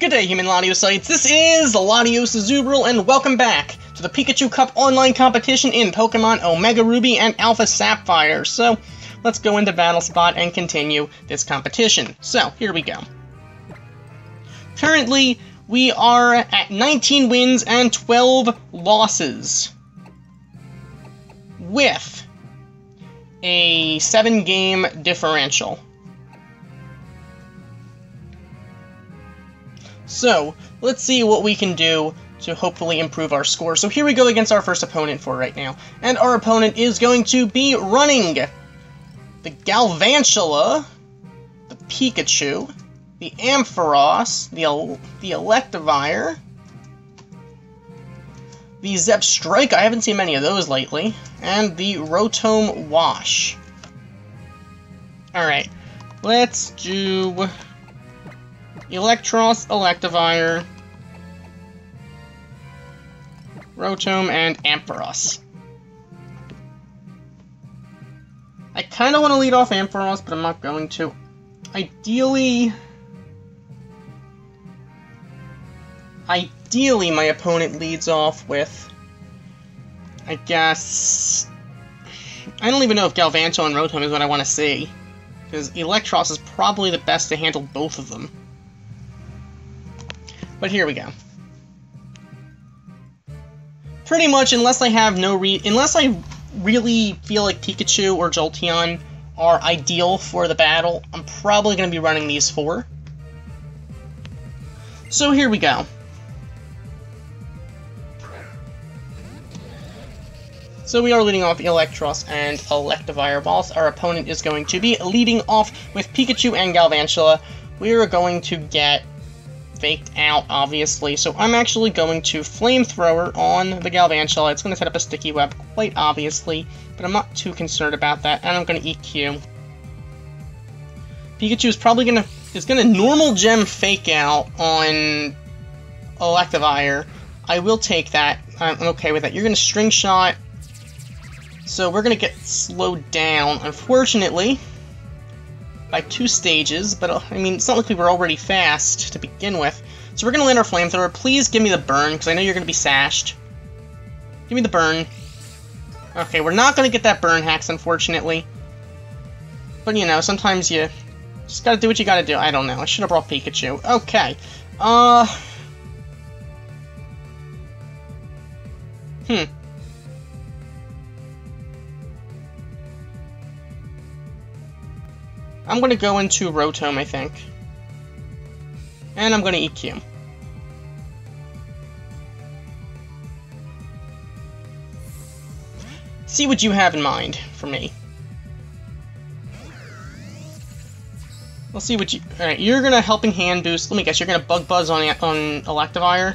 Good day, human Latiosites. This is Latios Zubril, and welcome back to the Pikachu Cup online competition in Pokemon Omega Ruby and Alpha Sapphire. So, let's go into Battle Spot and continue this competition. So, here we go. Currently, we are at 19 wins and 12 losses, with a 7-game differential. So, let's see what we can do to hopefully improve our score. So here we go against our first opponent for right now. And our opponent is going to be running the Galvantula, the Pikachu, the Ampharos, the Electivire, the Zepstrike, I haven't seen many of those lately, and the Rotom Wash. Alright, let's do Electros, Electivire, Rotom, and Ampharos. I kind of want to lead off Ampharos, but I'm not going to. Ideally, my opponent leads off with, I guess, I don't even know if Galvantula and Rotom is what I want to see, because Electros is probably the best to handle both of them. But here we go. Pretty much, unless I really feel like Pikachu or Jolteon are ideal for the battle, I'm probably going to be running these four. So here we go. So we are leading off Electros and Electivire, whilst our opponent is going to be leading off with Pikachu and Galvantula. We are going to get faked out, obviously, so I'm actually going to Flamethrower on the Galvantula. It's going to set up a sticky web, quite obviously, but I'm not too concerned about that, and I'm going to EQ. Pikachu is probably going to normal gem fake out on Electivire. I will take that. I'm okay with that. You're going to String Shot, so we're going to get slowed down, unfortunately, by 2 stages, but I mean, it's not like we were already fast to begin with. So we're going to land our Flamethrower. Please give me the burn, because I know you're going to be sashed. Give me the burn. Okay, we're not going to get that burn hacks, unfortunately. But, you know, sometimes you just got to do what you got to do. I don't know. I should have brought Pikachu. Okay. I'm going to go into Rotom, I think. And I'm going to EQ. See what you have in mind for me. We'll see what you... Alright, you're going to Helping Hand boost. Let me guess, you're going to Bug Buzz on Electivire?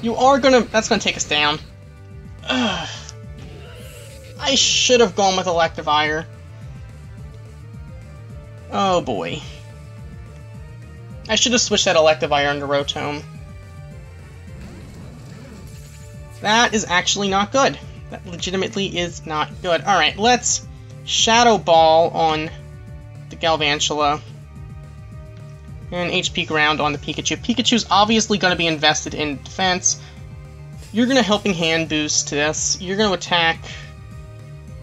You are going to... That's going to take us down. Ugh. I should have gone with Electivire. Oh boy. I should have switched that Electivire into Rotom. That is actually not good. That legitimately is not good. Alright, let's Shadow Ball on the Galvantula. And HP Ground on the Pikachu. Pikachu's obviously going to be invested in defense. You're going to Helping Hand boost this. You're going to attack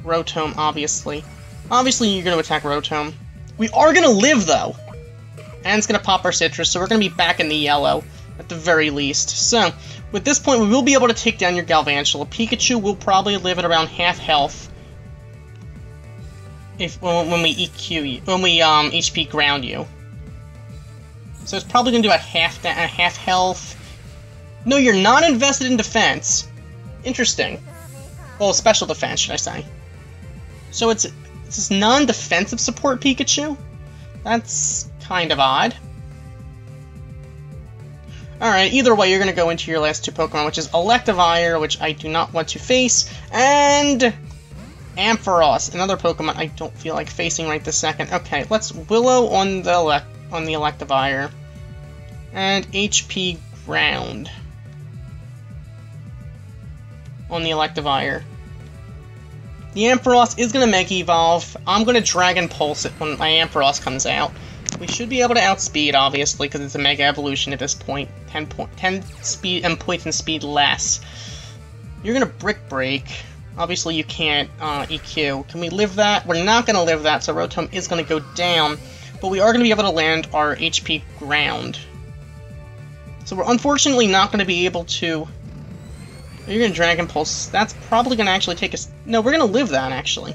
Rotom, obviously. Obviously, you're going to attack Rotom. We are going to live, though. And it's going to pop our Citrus, so we're going to be back in the yellow, at the very least. So, with this point, we will be able to take down your Galvantula. Pikachu will probably live at around half health when we EQ you, when we HP ground you. So it's probably going to do a half health. No, you're not invested in defense. Interesting. Well, special defense, should I say. So it's this non-defensive support Pikachu? That's kind of odd. Alright, either way, you're going to go into your last 2 Pokemon, which is Electivire, which I do not want to face, and Ampharos, another Pokemon I don't feel like facing right this second. Okay, let's Willow on the Electivire, and HP Ground on the Electivire. The Ampharos is going to Mega Evolve. I'm going to Dragon Pulse it when my Ampharos comes out. We should be able to outspeed, obviously, because it's a Mega Evolution at this point. 10 speed and poison speed less. You're going to Brick Break. Obviously, you can't EQ. Can we live that? We're not going to live that, so Rotom is going to go down. But we are going to be able to land our HP Ground. So we're unfortunately not going to be able to... You're going to Dragon Pulse. That's probably going to actually take us... No, we're going to live that, actually.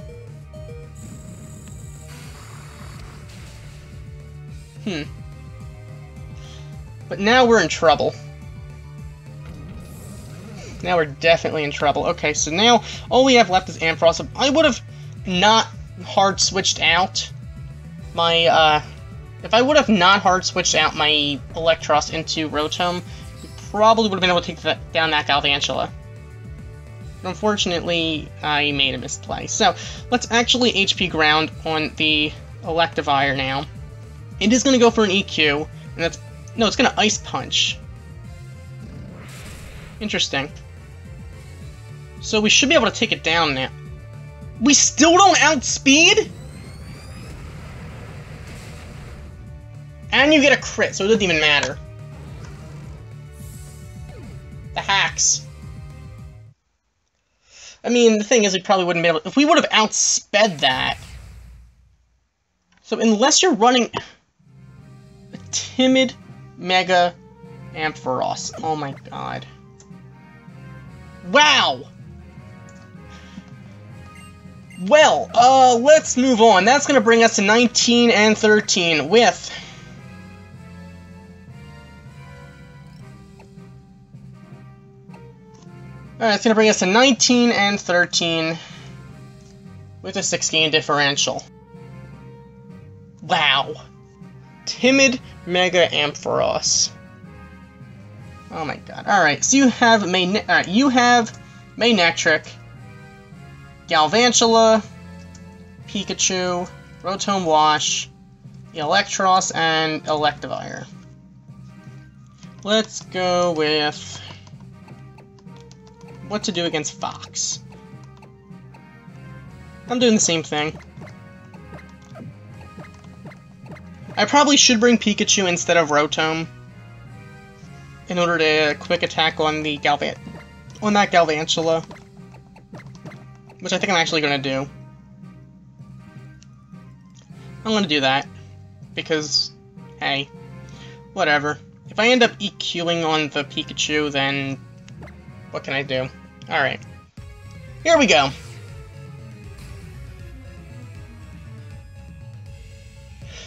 But now we're in trouble. Now we're definitely in trouble. Okay, so now all we have left is Ampharos. I would have not hard switched out my, if I would have not hard switched out my Electros into Rotom, we probably would have been able to take down that Galvantula. But unfortunately, I made a misplay. So, let's actually HP Ground on the Electivire now. It is going to go for an EQ, and that's... No, it's going to Ice Punch. Interesting. So we should be able to take it down now. We still don't outspeed? And you get a crit, so it doesn't even matter. The hacks. I mean, the thing is, we probably wouldn't be able to... If we would have outsped that... So unless you're running... A timid Mega Ampharos. Oh my god. Wow! Well, let's move on. That's gonna bring us to 19 and 13 with... Alright, it's gonna bring us to 19 and 13 with a 6-game differential. Wow. Timid Mega Ampharos. Oh my god. Alright, so you have Manectric, Galvantula, Pikachu, Rotom Wash, Electros, and Electivire. Let's go with what to do against Fox. I'm doing the same thing. I probably should bring Pikachu instead of Rotom in order to quick attack on the that Galvantula, which I think I'm actually going to do. I'm going to do that because, hey, whatever. If I end up EQing on the Pikachu, then what can I do? Alright. Here we go.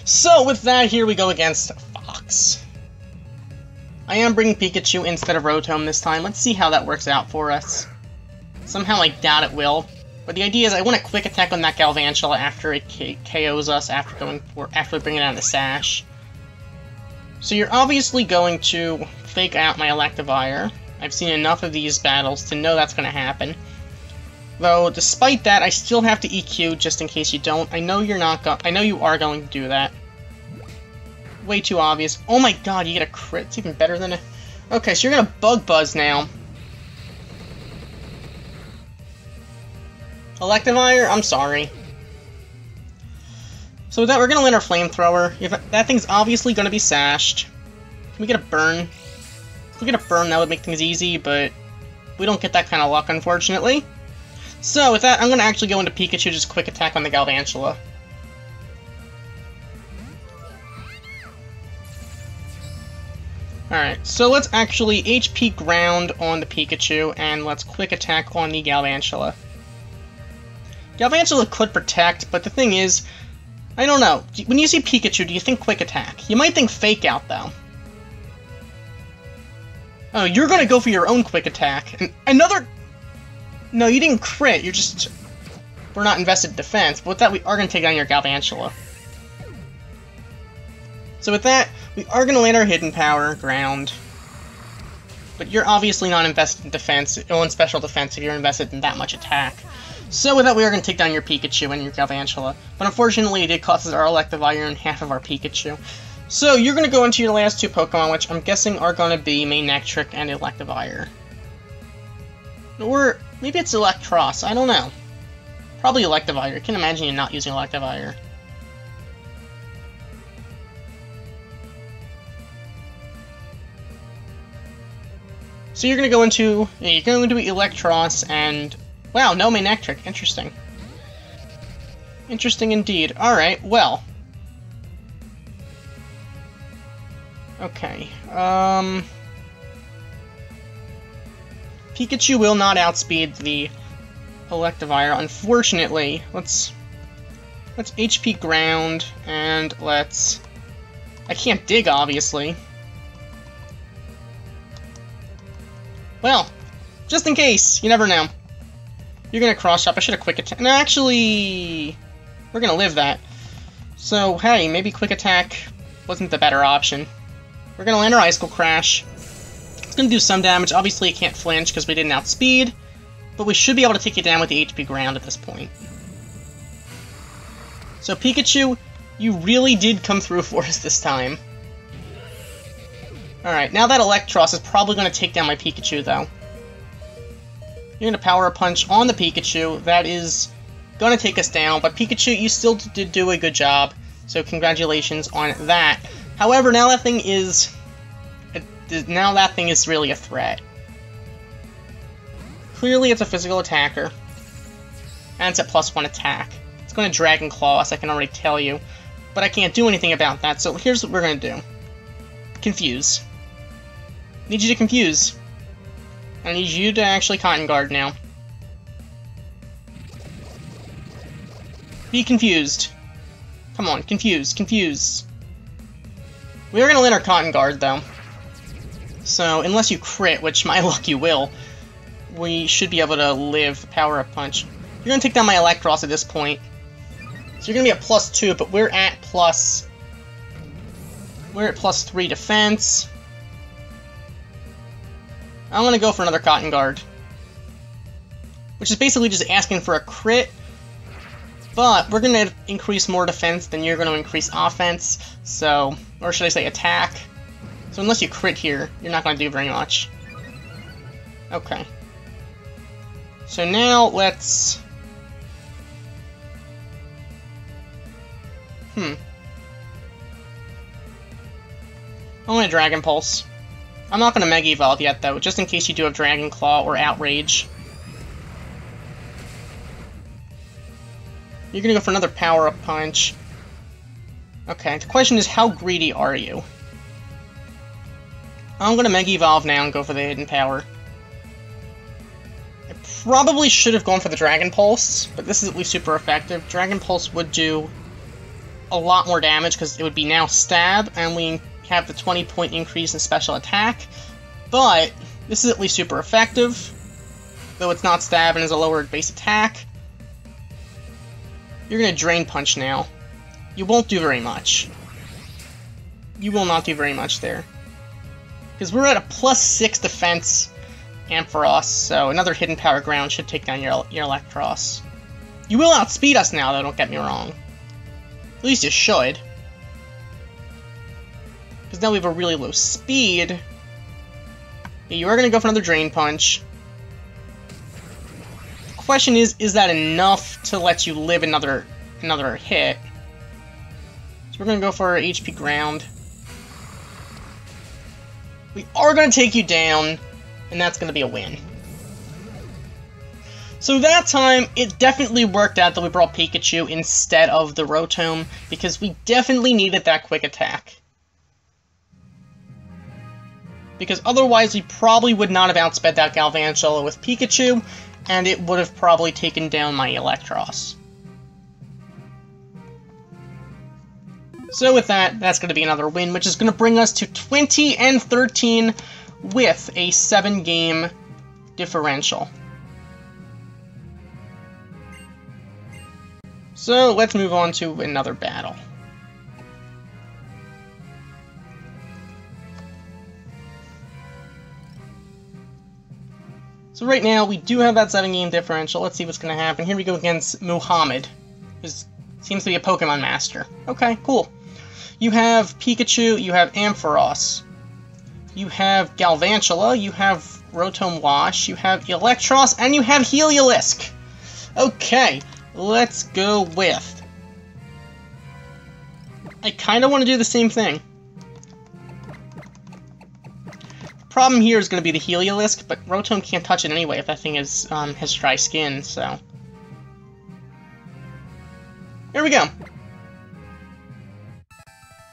So, with that, here we go against Fox. I am bringing Pikachu instead of Rotom this time. Let's see how that works out for us. Somehow I doubt it will. But the idea is I want a quick attack on that Galvantula after it KOs us, after bringing out the Sash. So you're obviously going to fake out my Electivire. I've seen enough of these battles to know that's going to happen. Though, despite that, I still have to EQ just in case you don't. I know you're not I know you are going to do that. Way too obvious. Oh my god, you get a crit. It's even better than a... Okay, so you're gonna Bug Buzz now. Electivire, I'm sorry. So with that, we're gonna land our Flamethrower. That thing's obviously gonna be sashed. Can we get a burn? If we get a burn, that would make things easy, but we don't get that kind of luck, unfortunately. So with that, I'm gonna actually go into Pikachu, just quick attack on the Galvantula. Alright, so let's actually HP Ground on the Pikachu, and let's quick attack on the Galvantula. Galvantula could protect, but the thing is, I don't know. When you see Pikachu, do you think quick attack? You might think fake out, though. Oh, you're gonna go for your own quick attack. And another... No, you didn't crit, you're just... We're not invested in defense, but with that, we are gonna take down your Galvantula. So with that, we are going to land our Hidden Power, Ground. But you're obviously not invested in defense, or in special defense if you're invested in that much attack. So with that, we are going to take down your Pikachu and your Galvantula. But unfortunately, it did cost us our Electivire and half of our Pikachu. So you're going to go into your last two Pokemon, which I'm guessing are going to be Manectric and Electivire. Or maybe it's Electros, I don't know. Probably Electivire. I can't imagine you not using Electivire. So you're gonna go into Electros and wow, no Manectric. Interesting. Interesting indeed. Alright, well. Okay. Pikachu will not outspeed the Electivire, unfortunately. Let's HP Ground, and let's... I can't dig, obviously. Well, just in case, you never know. You're gonna Cross Chop. I should have Quick Attack. No, actually, we're gonna live that. So, hey, maybe Quick Attack wasn't the better option. We're gonna land our Icicle Crash. It's gonna do some damage. Obviously, it can't flinch because we didn't outspeed, but we should be able to take it down with the HP Ground at this point. So, Pikachu, you really did come through for us this time. Alright, now that Electros is probably going to take down my Pikachu, though. You're going to Power Punch on the Pikachu. That is going to take us down, but Pikachu, you still did do a good job, so congratulations on that. However, now that thing is really a threat. Clearly, it's a physical attacker, and it's at +1 attack. It's going to Dragon Claw us, I can already tell you, but I can't do anything about that, so here's what we're going to do. Confuse. Need you to confuse. I need you to actually Cotton Guard now. Be confused. Come on, confuse, confuse. We are going to let our Cotton Guard, though. So, unless you crit, which my luck you will, we should be able to live the Power-Up Punch. You're going to take down my Electros at this point. So you're going to be at +2, but we're at +3 defense. I'm going to go for another Cotton Guard, which is basically just asking for a crit, but we're going to increase more defense than you're going to increase offense, so, or should I say attack. So unless you crit here, you're not going to do very much. Okay. So now let's... I'm going to Dragon Pulse. I'm not going to Mega Evolve yet, though, just in case you do have Dragon Claw or Outrage. You're going to go for another Power-Up Punch. Okay, the question is, how greedy are you? I'm going to Mega Evolve now and go for the Hidden Power. I probably should have gone for the Dragon Pulse, but this is at least super effective. Dragon Pulse would do a lot more damage because it would be now Stab, and we have the 20-point increase in special attack, but this is at least super effective, though it's not Stab and is a lowered base attack. You're going to Drain Punch now. You won't do very much. You will not do very much there. Because we're at a +6 defense Ampharos, so another Hidden Power Ground should take down your Electros. You will outspeed us now, though, don't get me wrong. At least you should. Because now we have a really low speed. Yeah, you are going to go for another Drain Punch. The question is that enough to let you live another hit? So we're going to go for HP Ground. We are going to take you down, and that's going to be a win. So that time, it definitely worked out that we brought Pikachu instead of the Rotom, because we definitely needed that quick attack. Because otherwise, we probably would not have outsped that Galvantula with Pikachu, and it would have probably taken down my Electros. So with that, that's going to be another win, which is going to bring us to 20-13 with a 7-game differential. So let's move on to another battle. So right now, we do have that 7-game differential. Let's see what's going to happen. Here we go against Muhammad, who seems to be a Pokemon Master. Okay, cool. You have Pikachu, you have Ampharos, you have Galvantula, you have Rotom Wash, you have Electros, and you have Heliolisk. Okay, let's go with... I kind of want to do the same thing. Problem here is going to be the Heliolisk, but Rotom can't touch it anyway if that thing is has dry skin, so... Here we go.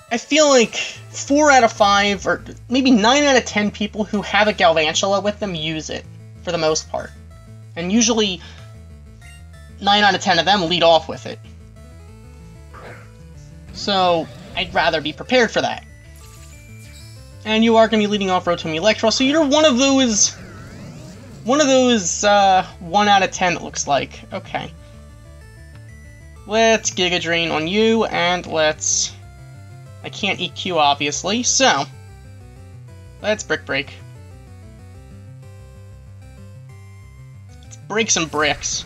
I feel like 4 out of 5, or maybe 9 out of 10 people who have a Galvantula with them use it, for the most part. And usually, 9 out of 10 of them lead off with it. So, I'd rather be prepared for that. And you are going to be leading off Rotom Electro, so you're one of those 1 out of 10 it looks like. Okay. Let's Giga Drain on you, and let's... I can't EQ, obviously, so... Let's Brick Break. Let's break some bricks.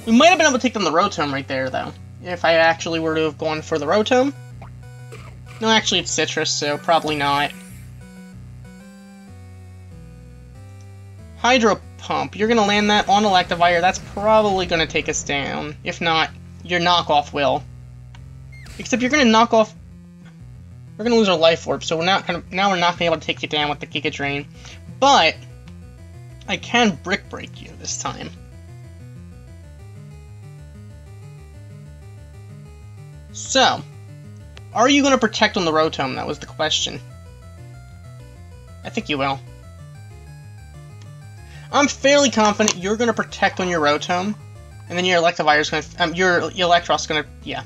We might have been able to take down the Rotom right there, though. If I actually were to have gone for the Rotom. No, actually it's Citrus, so probably not. Hydro Pump. You're going to land that on Electivire. That's probably going to take us down. If not, your knockoff will. Except you're going to knock off... We're going to lose our Life Orb, so we're not gonna, now we're not going to be able to take you down with the Giga Drain. But, I can Brick Break you this time. So, are you going to protect on the Rotom? That was the question. I think you will. I'm fairly confident you're going to protect on your Rotom, and then your Electivire's going to... your Electro's going to, yeah,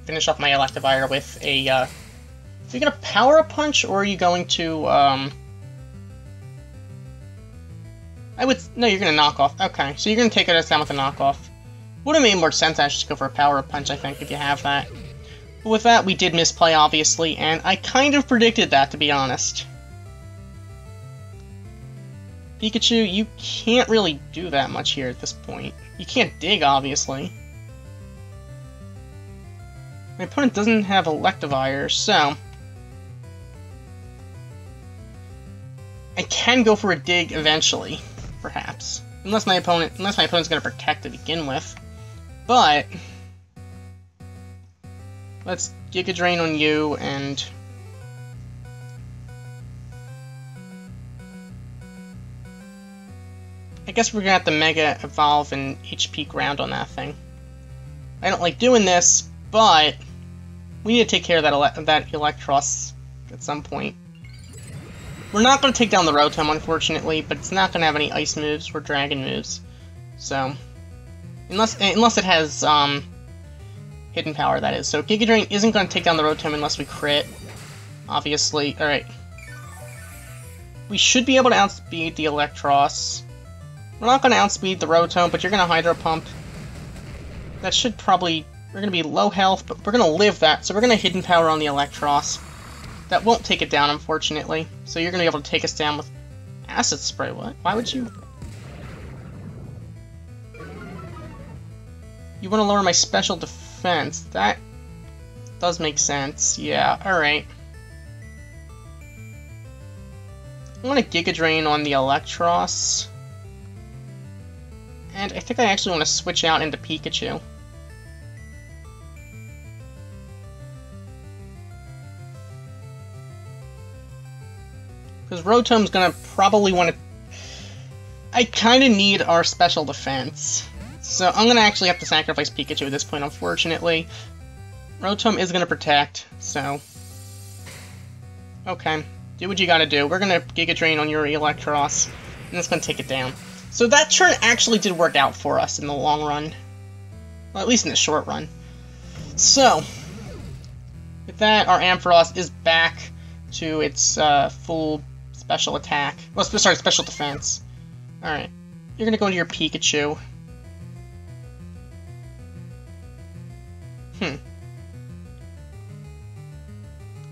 finish off my Electivire with a, Are you going to Power a Punch, or are you going to, No, you're going to knock off. Okay, so you're going to take us down with a knockoff. Would have made more sense actually to go for a Power Punch, I think, if you have that. But with that, we did misplay, obviously, and I kind of predicted that, to be honest. Pikachu, you can't really do that much here at this point. You can't dig, obviously. My opponent doesn't have Electivire, so... I can go for a dig eventually, perhaps. Unless my opponent's going to protect to begin with. But... let's Giga Drain on you, and... I guess we're gonna have to Mega Evolve and HP Ground on that thing. I don't like doing this, but we need to take care of that Electros at some point. We're not gonna take down the Rotom, unfortunately, but it's not gonna have any Ice moves or Dragon moves. So, unless it has Hidden Power, that is. So Giga Drain isn't gonna take down the Rotom unless we crit. Obviously, all right. We should be able to outspeed the Electros. We're not going to outspeed the Rotom, but you're going to Hydro Pump. That should probably... We're going to be low health, but we're going to live that, so we're going to Hidden Power on the Electros. That won't take it down, unfortunately. So you're going to be able to take us down with Acid Spray. What? Why would you... You want to lower my special defense. That does make sense. Yeah, alright. I'm going to Giga Drain on the Electros. And I think I actually want to switch out into Pikachu. Because Rotom's gonna probably want to... I kind of need our special defense. So I'm gonna actually have to sacrifice Pikachu at this point, unfortunately. Rotom is gonna protect, so... Okay, do what you gotta do. We're gonna Giga Drain on your Electros, and that's gonna take it down. So that turn actually did work out for us in the long run. Well, at least in the short run. So, with that, our Ampharos is back to its full special attack. Well, sorry, special defense. Alright. You're gonna go into your Pikachu.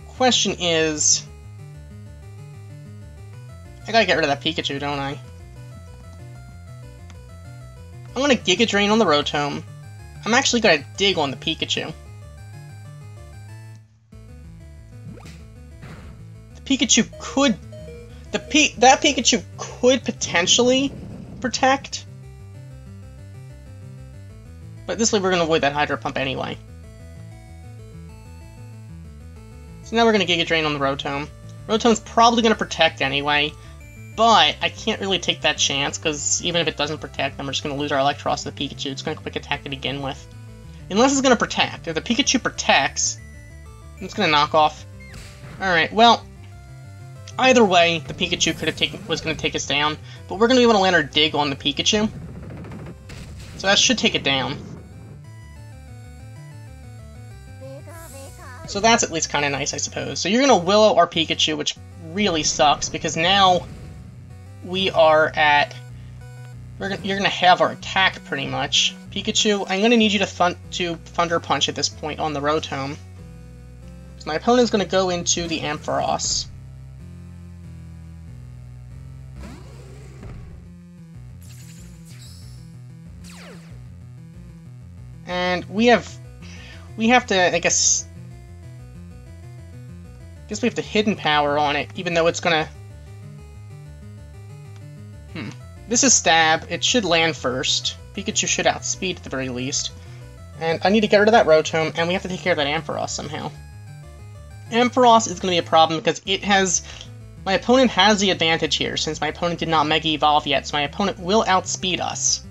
Question is... I gotta get rid of that Pikachu, don't I? I'm gonna Giga Drain on the Rotom. I'm actually gonna dig on the Pikachu. The Pikachu could... that Pikachu could potentially protect. But this way we're going to avoid that Hydro Pump anyway. So now we're going to Giga Drain on the Rotom. Rotom's probably going to protect anyway, but I can't really take that chance, because even if it doesn't protect, then we're just going to lose our Electros to the Pikachu. It's going to Quick Attack to begin with. Unless it's going to protect. If the Pikachu protects, it's going to knock off. Alright, well, either way, the Pikachu was going to take us down, but we're going to be able to land our Dig on the Pikachu. So that should take it down. So that's at least kind of nice, I suppose. So you're going to Willow our Pikachu, which really sucks, because now we are at... You're going to have our attack, pretty much. Pikachu, I'm going to need you to Thunder Punch at this point on the Rotom. So my opponent's going to go into the Ampharos. And we have to, I guess we have to Hidden Power on it, even though it's gonna... This is Stab. It should land first. Pikachu should outspeed at the very least. And I need to get rid of that Rotom, and we have to take care of that Ampharos somehow. Ampharos is going to be a problem because it has... My opponent has the advantage here, since my opponent did not Mega Evolve yet, so my opponent will outspeed us.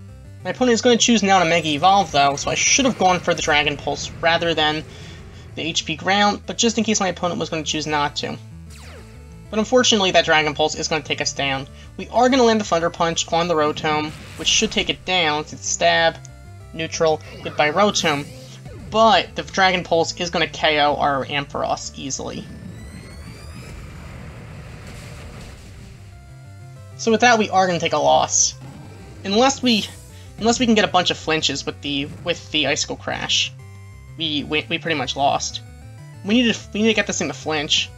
My opponent is going to choose now to Mega Evolve, though, so I should have gone for the Dragon Pulse rather than the HP Ground, but just in case my opponent was going to choose not to. But unfortunately, that Dragon Pulse is going to take us down. We are going to land the Thunder Punch on the Rotom, which should take it down, since it's Stab, Neutral, Goodbye Rotom. But the Dragon Pulse is going to KO our Ampharos easily. So with that, we are going to take a loss. Unless we can get a bunch of flinches with the Icicle Crash, we pretty much lost. We need to get this thing to flinch.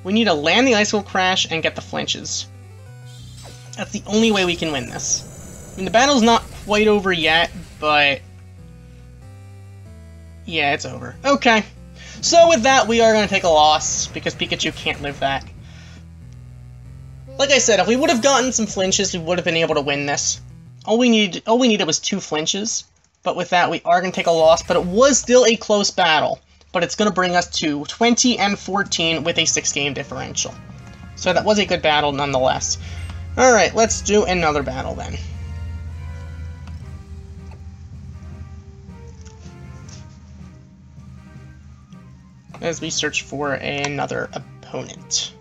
We need to land the Icicle Crash and get the flinches. That's the only way we can win this. I mean, the battle's not quite over yet, but... yeah, it's over. Okay. So with that, we are going to take a loss, because Pikachu can't live that. Like I said, if we would have gotten some flinches, we would have been able to win this. All we needed was 2 flinches, but with that, we are going to take a loss, but it was still a close battle. But it's going to bring us to 20-14 with a 6-game differential. So that was a good battle nonetheless. Alright, let's do another battle then. As we search for another opponent.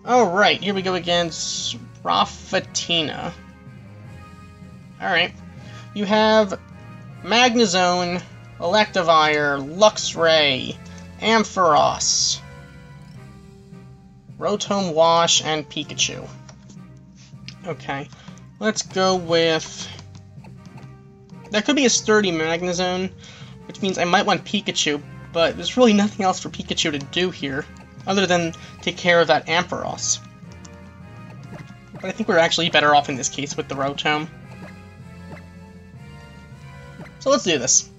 Alright, here we go against Rafatina. Alright. You have Magnezone, Electivire, Luxray, Ampharos, Rotom Wash, and Pikachu. Okay, let's go with... That could be a sturdy Magnezone, which means I might want Pikachu, but there's really nothing else for Pikachu to do here, other than take care of that Ampharos. But I think we're actually better off in this case with the Rotom. So let's do this.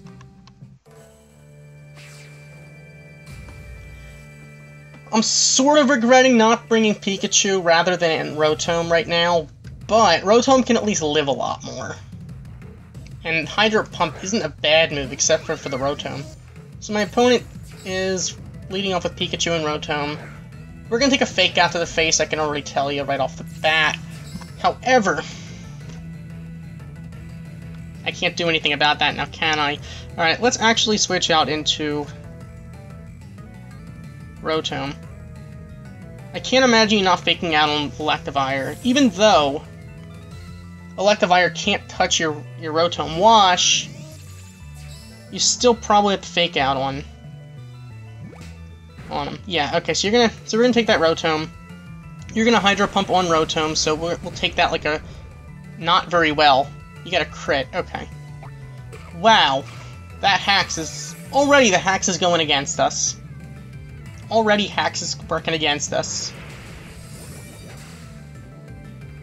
I'm sort of regretting not bringing Pikachu rather than Rotom right now, but Rotom can at least live a lot more. And Hydro Pump isn't a bad move, except for the Rotom. So my opponent is leading off with Pikachu and Rotom. We're going to take a Fake Out to the face, I can already tell you right off the bat. However, I can't do anything about that now, can I? Alright, let's actually switch out into Rotom. I can't imagine you not faking out on Electivire, even though Electivire can't touch your Rotom Wash. You still probably have to fake out on him. Yeah, okay, so we're gonna take that Rotom. You're gonna Hydro Pump on Rotom, so we'll take that like a not very well. You got a crit, okay. Wow, that Hax is already the Hax is going against us. Already Hax is working against us.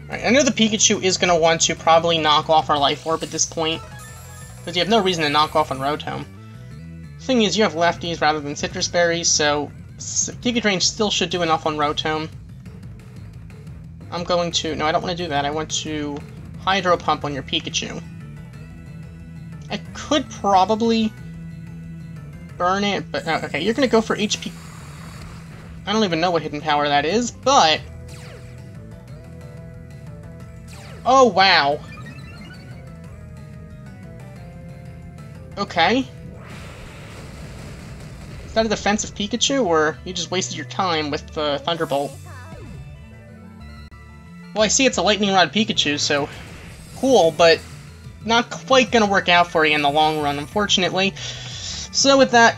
Alright, I know the Pikachu is going to want to probably knock off our Life Orb at this point, because you have no reason to knock off on Rotom. The thing is, you have lefties rather than citrus berries, so Giga Drain still should do enough on Rotom. I'm going to... No, I don't want to do that. I want to Hydro Pump on your Pikachu. I could probably burn it, but... No, okay, you're going to go for HP... I don't even know what hidden power that is, but... Oh, wow. Okay. Is that a defensive Pikachu, or you just wasted your time with the Thunderbolt? Well, I see it's a Lightning Rod Pikachu, so cool, but not quite gonna work out for you in the long run, unfortunately. So with that,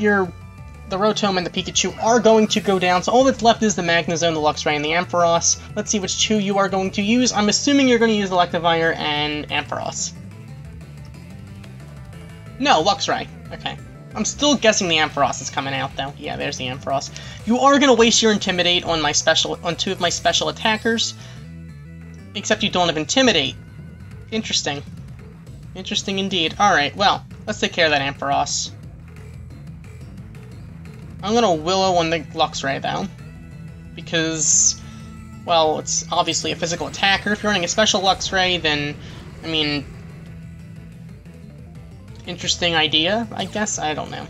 the Rotom and the Pikachu are going to go down, so all that's left is the Magnezone, the Luxray, and the Ampharos. Let's see which two you are going to use. I'm assuming you're going to use Electivire and Ampharos. No, Luxray. Okay. I'm still guessing the Ampharos is coming out, though. Yeah, there's the Ampharos. You are going to waste your Intimidate on two of my special attackers, except you don't have Intimidate. Interesting. Interesting indeed. Alright, well, let's take care of that Ampharos. I'm gonna Willow on the Luxray, though, because, well, it's obviously a physical attacker. If you're running a special Luxray, then, I mean, interesting idea, I guess? I don't know.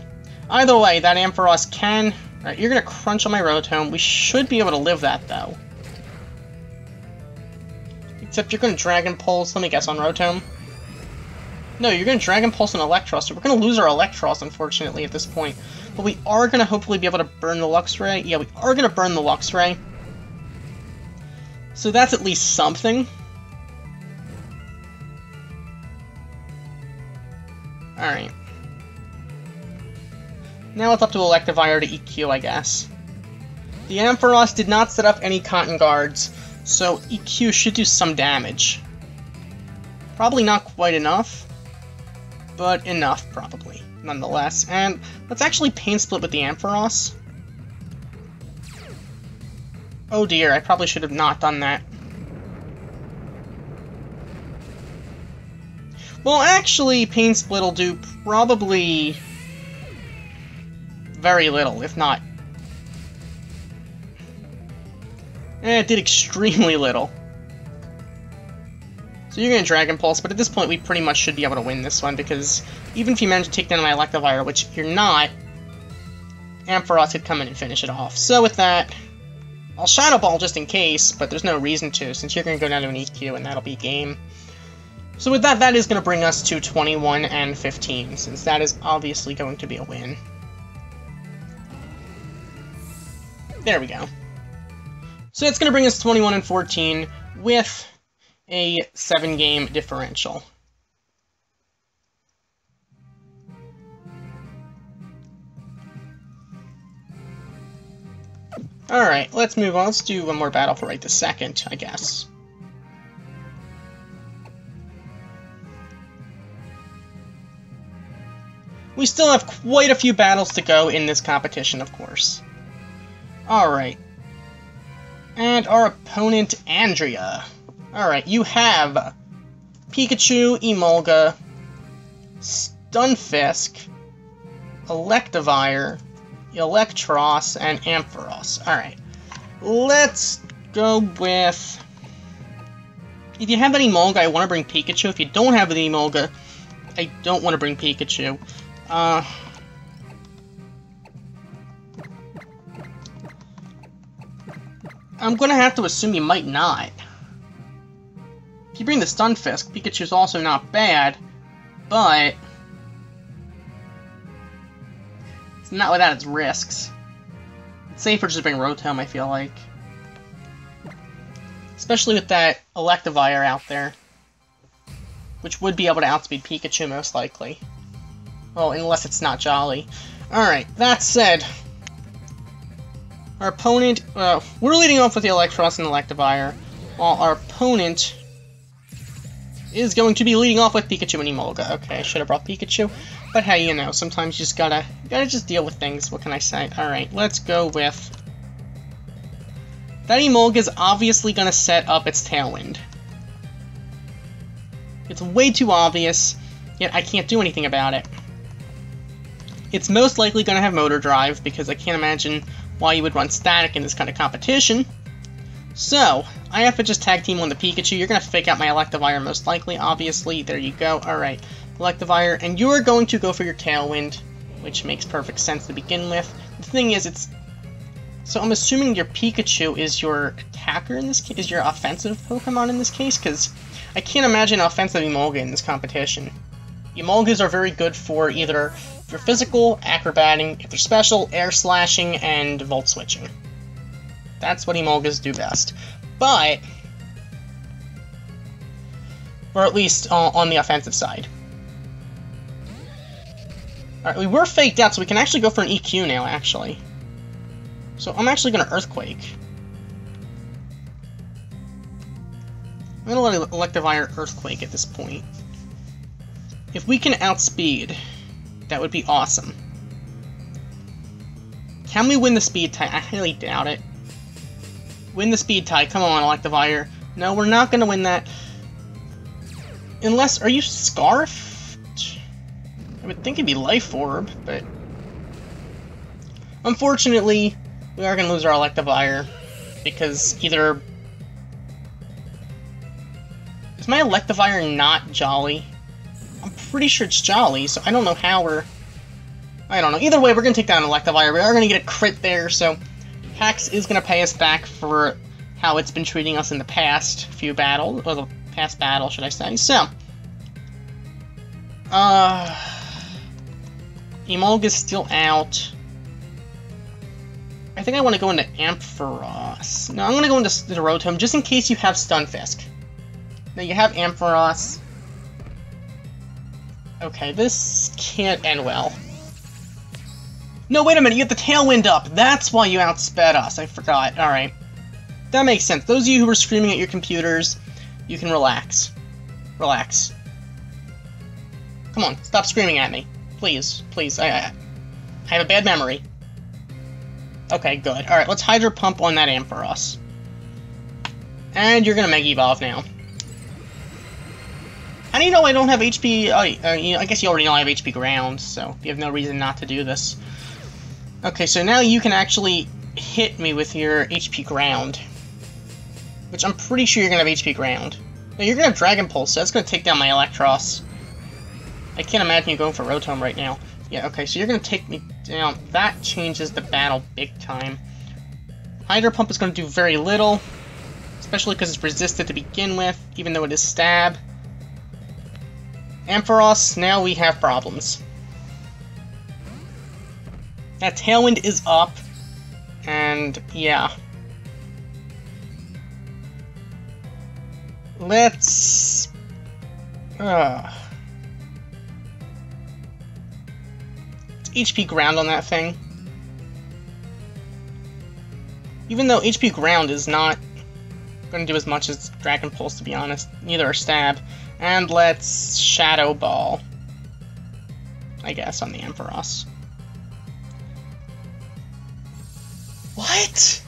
Either way, that Ampharos can... Alright, you're gonna Crunch on my Rotom. We should be able to live that, though. Except you're gonna Dragon Pulse, let me guess, on Rotom. No, you're gonna Dragon Pulse on Electros, so we're gonna lose our Electros, unfortunately, at this point. But we are going to hopefully be able to burn the Luxray. Yeah, we are going to burn the Luxray. So that's at least something. Alright. Now it's up to Electivire to EQ, I guess. The Ampharos did not set up any Cotton Guards, so EQ should do some damage. Probably not quite enough, but enough, probably. Nonetheless, and let's actually Pain Split with the Ampharos. Oh dear, I probably should have not done that. Well, actually, Pain Split will do probably very little, if not... it did extremely little. So you're going to Dragon Pulse, but at this point we pretty much should be able to win this one, because even if you manage to take down my Electivire, which you're not, Ampharos could come in and finish it off. So with that, I'll Shadow Ball just in case, but there's no reason to, since you're going to go down to an EQ and that'll be game. So with that, that is going to bring us to 21 and 15, since that is obviously going to be a win. There we go. So that's going to bring us 21 and 14 with a 7-game differential. Alright, let's move on. Let's do one more battle for right this second, I guess. We still have quite a few battles to go in this competition, of course. Alright. And our opponent, Andrea. Alright, you have Pikachu, Emolga, Stunfisk, Electivire, Electros, and Ampharos. Alright, let's go with... If you have that Emolga, I want to bring Pikachu. If you don't have the Emolga, I don't want to bring Pikachu. I'm going to have to assume you might not. If you bring the Stunfisk, Pikachu's also not bad, but it's not without its risks. It's safer just to bring Rotom, I feel like. Especially with that Electivire out there, which would be able to outspeed Pikachu most likely. Well, unless it's not Jolly. Alright, that said, our opponent, we're leading off with the Electros and Electivire, while our opponent is going to be leading off with Pikachu and Emolga. Okay, I should have brought Pikachu, but hey, you know, sometimes you just gotta just deal with things, what can I say? Alright, let's go with... That Emolga is obviously gonna set up its Tailwind. It's way too obvious, yet I can't do anything about it. It's most likely gonna have Motor Drive, because I can't imagine why you would run static in this kind of competition. So, I have to just tag team on the Pikachu. You're going to fake out my Electivire most likely, obviously. There you go. Alright, Electivire. And you're going to go for your Tailwind, which makes perfect sense to begin with. The thing is, so I'm assuming your Pikachu is your attacker in this case, is your offensive Pokemon in this case, because I can't imagine an offensive Emolga in this competition. Emolgas are very good for either for physical, acrobating, if they're special, air slashing, and volt switching. That's what Emolgas do best. But, or at least on the offensive side. Alright, we were faked out, so we can actually go for an EQ now, actually. So I'm actually going to Earthquake. I'm going to let Electivire Earthquake at this point. If we can outspeed, that would be awesome. Can we win the speed tie? I highly doubt it. Win the speed tie. Come on, Electivire. No, we're not going to win that. Unless, are you Scarfed? I would think it'd be Life Orb, but unfortunately, we are going to lose our Electivire because either... Is my Electivire not Jolly? I'm pretty sure it's Jolly, so I don't know how we're... I don't know. Either way, we're going to take down Electivire. We are going to get a crit there, so Hax is going to pay us back for how it's been treating us in the past few battles, or the past battle, should I say. So, Emolga's still out. I think I want to go into Ampharos. No, I'm going to go into the Rotom, just in case you have Stunfisk. Now, you have Ampharos. Okay, this can't end well. No, wait a minute, you have the Tailwind up! That's why you outsped us, I forgot. Alright. That makes sense. Those of you who were screaming at your computers, you can relax. Relax. Come on, stop screaming at me. Please, please, I have a bad memory. Okay, good. Alright, let's Hydro Pump on that Ampharos. And you're gonna Mega Evolve now. How do you know I don't have HP? You know, I guess you already know I have HP Ground, so you have no reason not to do this. Okay, so now you can actually hit me with your HP Ground. Which I'm pretty sure you're going to have HP Ground. No, you're going to have Dragon Pulse, so that's going to take down my Electros. I can't imagine you going for Rotom right now. Yeah, okay, so you're going to take me down. That changes the battle big time. Hydro Pump is going to do very little. Especially because it's resisted to begin with, even though it is Stab. Ampharos, now we have problems. That Tailwind is up, and yeah. Let's... It's HP Ground on that thing. Even though HP Ground is not going to do as much as Dragon Pulse, to be honest. Neither are Stab. And let's Shadow Ball, I guess, on the Ampharos. What?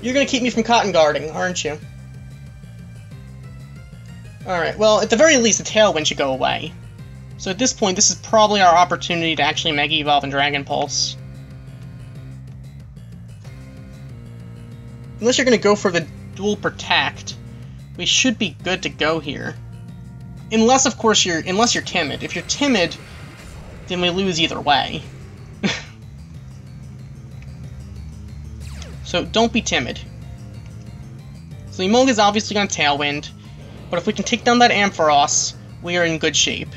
You're gonna keep me from Cotton Guarding, aren't you? Alright, well, at the very least, the Tailwind should go away. So at this point, this is probably our opportunity to actually Mega Evolve and Dragon Pulse. Unless you're gonna go for the Dual Protect, we should be good to go here. Unless, of course, you're timid. If you're timid, then we lose either way. So don't be timid. So Emolga's obviously gonna Tailwind, but if we can take down that Ampharos, we are in good shape.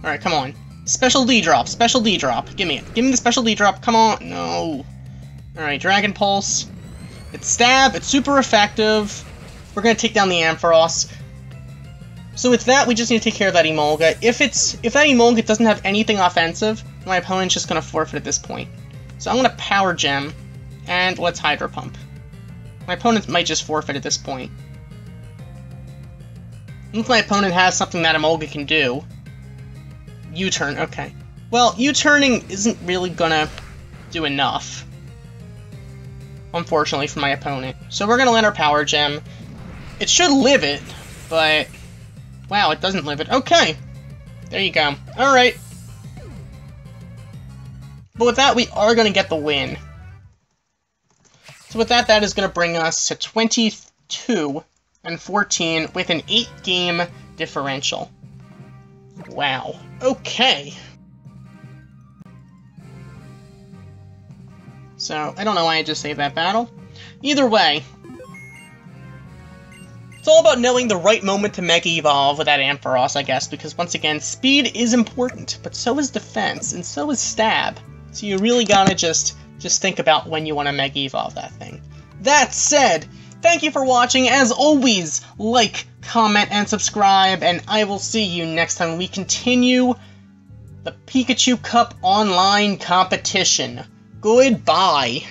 Alright, come on. Special D-Drop, Special D-Drop. Give me it. Give me the Special D-Drop, come on. No. Alright, Dragon Pulse. It's Stab, it's super effective. We're gonna take down the Ampharos. So with that, we just need to take care of that Emolga. If that Emolga doesn't have anything offensive, my opponent's just gonna forfeit at this point. So I'm gonna Power Gem, and let's Hydro Pump. My opponent might just forfeit at this point. If my opponent has something that Emolga can do. U-turn, okay. Well, U-turning isn't really gonna do enough, unfortunately, for my opponent. So we're gonna let our Power Gem. It should live it, but wow, it doesn't live it. Okay, There you go. Alright. But with that, we are going to get the win. So with that, that is going to bring us to 22 and 14 with an 8-game differential. Wow. Okay. So, I don't know why I just saved that battle. Either way, it's all about knowing the right moment to Mega Evolve with that Ampharos, I guess, because once again, speed is important, but so is defense, and so is stab. So you really gotta just think about when you want to Mega Evolve that thing. That said, thank you for watching. As always, like, comment, and subscribe, and I will see you next time we continue the Pikachu Cup online competition. Goodbye.